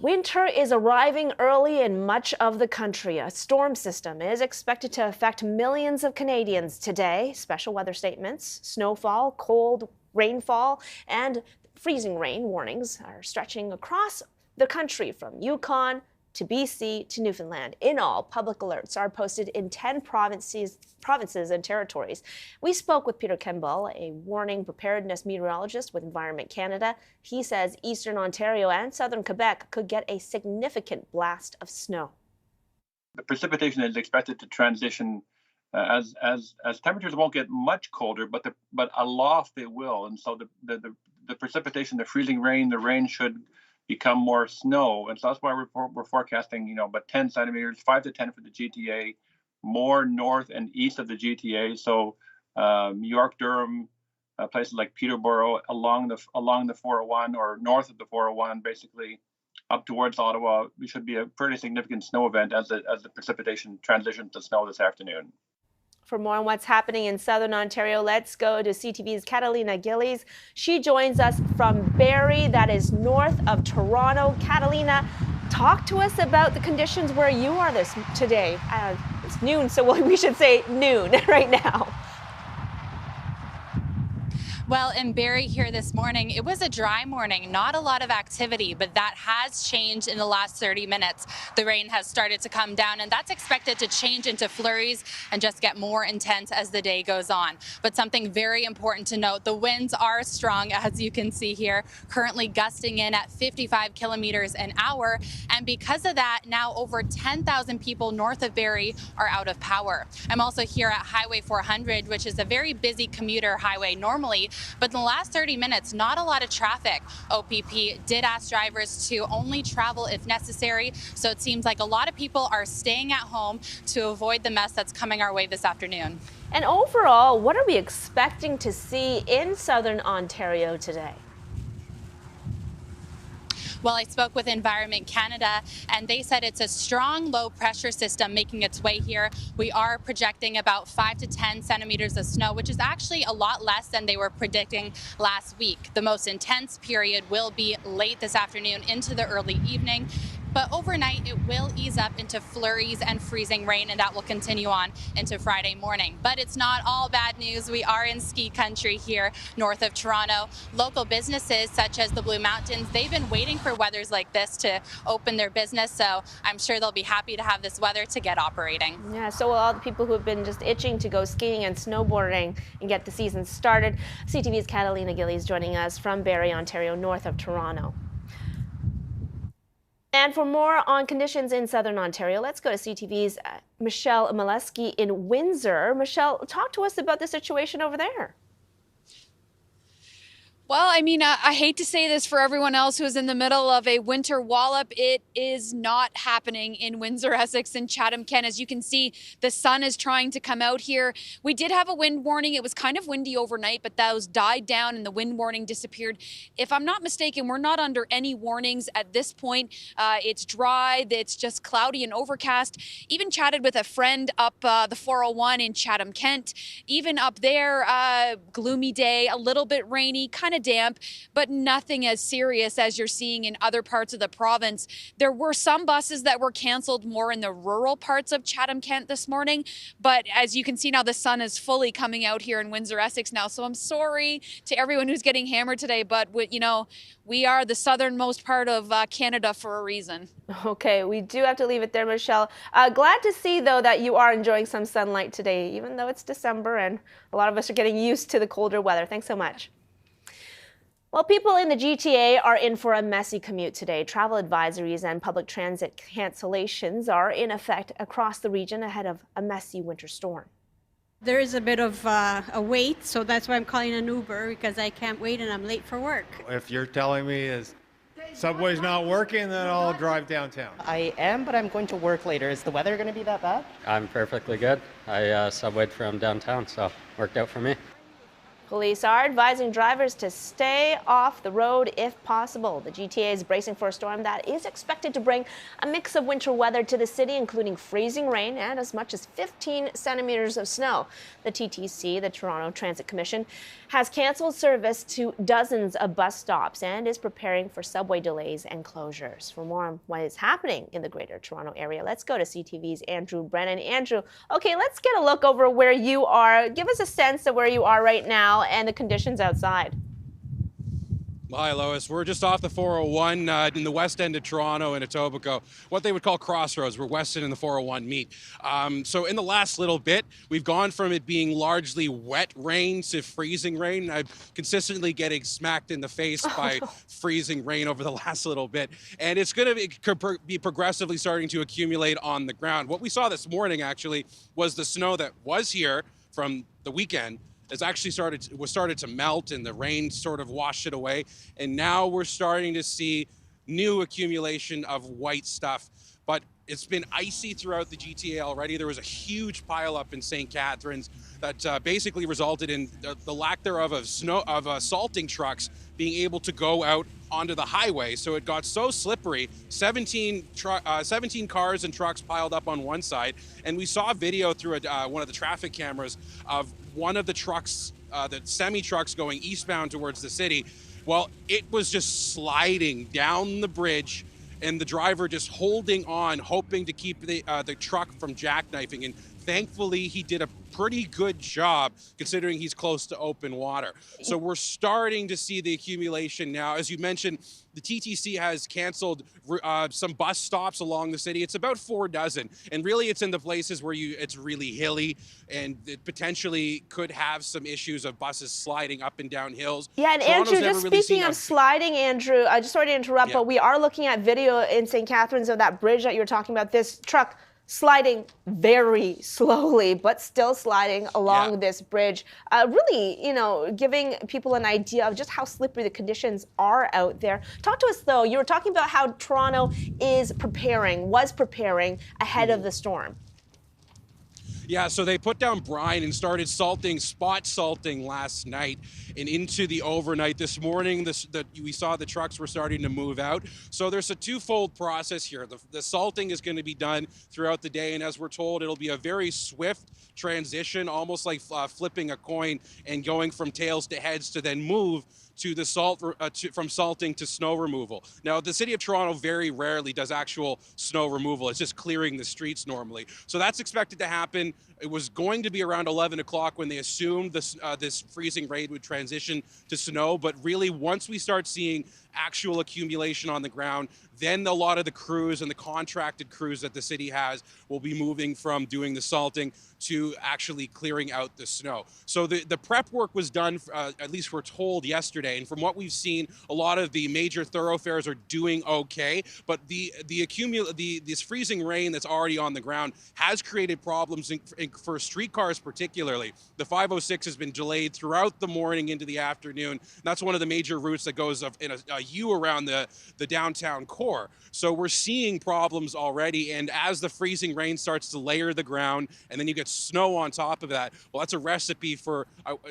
Winter is arriving early in much of the country. A storm system is expected to affect millions of Canadians today. Special weather statements, snowfall, cold rainfall, and freezing rain warnings are stretching across the country from Yukon to BC to Newfoundland. In all, public alerts are posted in 10 provinces and territories. We spoke with Peter Kimball, a warning preparedness meteorologist with Environment Canada. He says eastern Ontario and southern Quebec could get a significant blast of snow. The precipitation is expected to transition as temperatures won't get much colder, but aloft they will, and so the precipitation, the freezing rain, the rain should become more snow, and so that's why we're forecasting, about 10 centimeters, 5 to 10 for the GTA, more north and east of the GTA. So York, Durham, places like Peterborough along the 401 or north of the 401, basically up towards Ottawa, we should be a pretty significant snow event as the precipitation transitions to snow this afternoon. For more on what's happening in southern Ontario, let's go to CTV's Catalina Gillies. She joins us from Barrie, that is north of Toronto. Catalina, talk to us about the conditions where you are today. It's noon, so we should say noon right now. Well, in Barrie here this morning, it was a dry morning, not a lot of activity, but that has changed in the last 30 minutes. The rain has started to come down, and that's expected to change into flurries and just get more intense as the day goes on. But something very important to note, the winds are strong, as you can see here, currently gusting in at 55 kilometers an hour. And because of that, now over 10,000 people north of Barrie are out of power. I'm also here at Highway 400, which is a very busy commuter highway normally, but in the last 30 minutes, not a lot of traffic. OPP did ask drivers to only travel if necessary, so it seems like a lot of people are staying at home to avoid the mess that's coming our way this afternoon. And overall, what are we expecting to see in southern Ontario today? Well, I spoke with Environment Canada, and they said it's a strong low pressure system making its way here. We are projecting about 5 to 10 centimeters of snow, which is actually a lot less than they were predicting last week. The most intense period will be late this afternoon into the early evening. But overnight, it will ease up into flurries and freezing rain, and that will continue on into Friday morning. But it's not all bad news. We are in ski country here north of Toronto. Local businesses such as the Blue Mountains, they've been waiting for weathers like this to open their business. So I'm sure they'll be happy to have this weather to get operating. Yeah, so will all the people who have been just itching to go skiing and snowboarding and get the season started. CTV's Catalina Gillies joining us from Barrie, Ontario, north of Toronto. And for more on conditions in southern Ontario, let's go to CTV's Michelle Molesky in Windsor. Michelle, talk to us about the situation over there. Well, I mean, I hate to say this for everyone else who is in the middle of a winter wallop. It is not happening in Windsor, Essex, and Chatham-Kent. As you can see, the sun is trying to come out here. We did have a wind warning. It was kind of windy overnight, but those died down and the wind warning disappeared. If I'm not mistaken, we're not under any warnings at this point. It's dry. It's just cloudy and overcast. Even chatted with a friend up the 401 in Chatham-Kent. Even up there, gloomy day, a little bit rainy, kind of damp, but nothing as serious as you're seeing in other parts of the province. There were some buses that were canceled more in the rural parts of Chatham-Kent this morning, but as you can see now, the sun is fully coming out here in Windsor, Essex now, so I'm sorry to everyone who's getting hammered today, but we are the southernmost part of Canada for a reason. Okay, we do have to leave it there, Michelle. Glad to see, though, that you are enjoying some sunlight today, even though it's December and a lot of us are getting used to the colder weather. Thanks so much. Well, people in the GTA are in for a messy commute today. Travel advisories and public transit cancellations are in effect across the region ahead of a messy winter storm. There is a bit of a wait, so that's why I'm calling an Uber, because I can't wait and I'm late for work. If you're telling me is subway's not working, then I'll drive downtown. I am, but I'm going to work later. Is the weather going to be that bad? I'm perfectly good. I subwayed from downtown, so worked out for me. Police are advising drivers to stay off the road if possible. The GTA is bracing for a storm that is expected to bring a mix of winter weather to the city, including freezing rain and as much as 15 centimeters of snow. The TTC, the Toronto Transit Commission, has canceled service to dozens of bus stops and is preparing for subway delays and closures. For more on what is happening in the Greater Toronto Area, let's go to CTV's Andrew Brennan. Andrew, okay, let's get a look over where you are. Give us a sense of where you are right now and the conditions outside. Hi, Lois. We're just off the 401 in the west end of Toronto in Etobicoke, what they would call Crossroads, where Weston and the 401 meet. So in the last little bit, we've gone from it being largely wet rain to freezing rain. I'm consistently getting smacked in the face by freezing rain over the last little bit. And it's going to be progressively starting to accumulate on the ground. What we saw this morning, actually, was the snow that was here from the weekend. It's actually started to melt, and the rain sort of washed it away. And now we're starting to see new accumulation of white stuff. But it's been icy throughout the GTA already. There was a huge pileup in St. Catharines that basically resulted in the lack thereof of salting trucks being able to go out onto the highway. So it got so slippery, 17 cars and trucks piled up on one side. And we saw a video through one of the traffic cameras of one of the trucks, the semi-trucks going eastbound towards the city. Well, it was just sliding down the bridge, and the driver just holding on, hoping to keep the truck from jackknifing. And thankfully, he did a pretty good job considering he's close to open water. So we're starting to see the accumulation now. As you mentioned, the TTC has canceled some bus stops along the city. It's about 4 dozen. And really, it's in the places where it's really hilly, and it potentially could have some issues of buses sliding up and down hills. Yeah, and Toronto's Andrew, just speaking of sliding, Andrew, I just sorry to interrupt, but we are looking at video in St. Catharines of that bridge that you were talking about. This truck sliding very slowly, but still sliding along this bridge. Really, giving people an idea of just how slippery the conditions are out there. Talk to us, though. You were talking about how Toronto was preparing ahead of the storm. Yeah, so they put down brine and started spot salting last night and into the overnight. This morning, we saw the trucks were starting to move out. So there's a twofold process here. The salting is going to be done throughout the day, and as we're told, it'll be a very swift transition, almost like flipping a coin and going from tails to heads to then move to the from salting to snow removal. Now, the city of Toronto very rarely does actual snow removal. It's just clearing the streets normally. So that's expected to happen. It was going to be around 11 o'clock when they assumed this freezing rain would transition to snow. But really, once we start seeing actual accumulation on the ground, then a lot of the crews and the contracted crews that the city has will be moving from doing the salting to actually clearing out the snow. So the prep work was done, at least we're told, yesterday. And from what we've seen, a lot of the major thoroughfares are doing okay. But this freezing rain that's already on the ground has created problems for streetcars particularly. The 506 has been delayed throughout the morning into the afternoon. That's one of the major routes that goes in a U around the downtown core. So we're seeing problems already, and as the freezing rain starts to layer the ground and then you get snow on top of that, well, that's a recipe for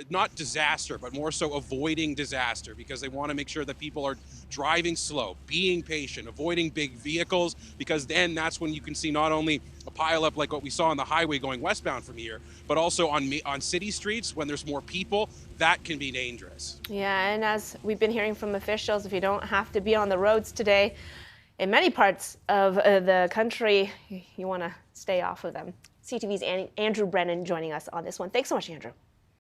not disaster, but more so avoiding disaster, because they want to make sure that people are driving slow, being patient, avoiding big vehicles, because then that's when you can see not only a pileup like what we saw on the highway going westbound from here, but also on city streets when there's more people. That can be dangerous. Yeah, and as we've been hearing from officials, if you don't have to be on the roads today, in many parts of the country, you want to stay off of them. CTV's Andrew Brennan joining us on this one. Thanks so much, Andrew.